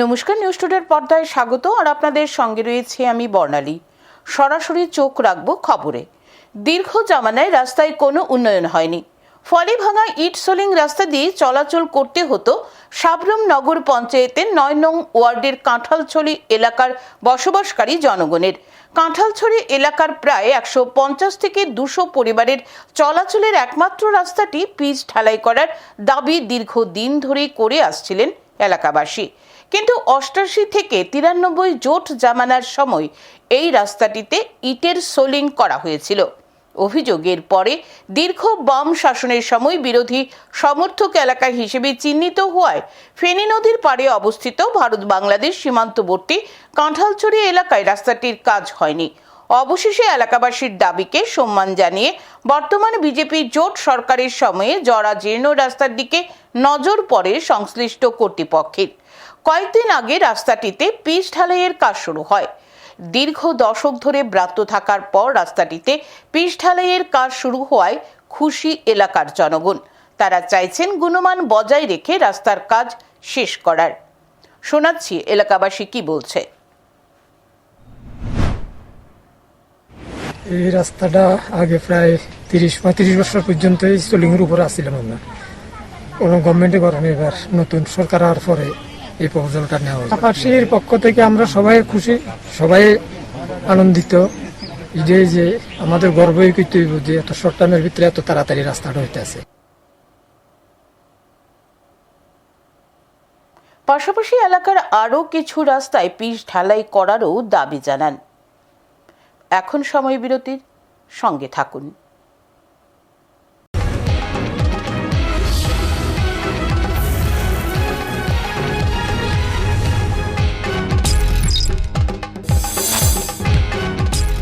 নমস্কার, নিউজ টুডের পর্দায় স্বাগত। আর আপনাদের সঙ্গে রয়েছে আমি বর্ণালী। সরাসরি চোখ রাখবো খবরে। দীর্ঘ জামানায় রাস্তায় কোনো উন্নয়ন হয়নি, ফলে ভাঙা ইট সোলিং রাস্তা দিয়ে চলাচল করতে হতো সাবরুম নগর পঞ্চায়েতের ৯ নং ওয়ার্ডের কাঁঠালছড়ি এলাকার বসবাসকারী জনগণের। কাঁঠালছড়ি এলাকার প্রায় ১৫০ থেকে ২০০ পরিবারের চলাচলের একমাত্র রাস্তাটি পিচ ঢালাই করার দাবি দীর্ঘদিন ধরেই করে আসছিলেন এলাকাবাসী। কিন্তু ৮৮ থেকে ৯৩ জোট জামানার সময় এই রাস্তাটিতে ইটের সোলিং করা হয়েছিল। অভিযোগের পরে দীর্ঘ বাম শাসনের সময় বিরোধী সমর্থক এলাকা হিসেবে চিহ্নিত হওয়ায় ফেনী নদীর পাড়ে অবস্থিত ভারত বাংলাদেশ সীমান্তবর্তী কাঁঠালছড়ি এলাকায় রাস্তাটির কাজ হয়নি। অবশেষে এলাকাবাসীর দাবিকে সম্মান জানিয়ে বর্তমান বিজেপি জোট সরকারের সময়ে জরাজীর্ণ রাস্তার দিকে নজর পড়ে সংশ্লিষ্ট কর্তৃপক্ষের। কয়েকদিন আগে রাস্তাটিতে পিচ ঢালাইয়ের কাজ শুরু হয়। দীর্ঘ দশক ধরে ব্রাত্য থাকার পর রাস্তাটিতে পিচ ঢালাইয়ের কাজ শুরু হওয়ায় খুশি এলাকার জনগণ। তারা চাইছেন গুণমান বজায় রেখে রাস্তার কাজ শেষ করার। শোনাচ্ছি এলাকাবাসী কি বলছে। এই রাস্তাটা আগে প্রায় ৩০-৩৫ বছর পর্যন্ত সোলিংয়ের উপরে আসছিলাম আমরা। কোনো গভর্নমেন্টে করেন, এবার নতুন সরকার হওয়ার পরে এই প্রপোজালটা নেওয়া হয়। পাশির পক্ষ থেকে আমরা সবাই খুশি, সবাই আনন্দিত। যে আমাদের গর্বই করতে হইব যে এত শর্ট টাইমের ভিতরে এত তাড়াতাড়ি রাস্তাটা হইতেছে। পাশাপাশি এলাকার আরও কিছু রাস্তায় পিচ ঢালাই করারও দাবি জানান। এখন সময় বিরতির, সঙ্গে থাকুন।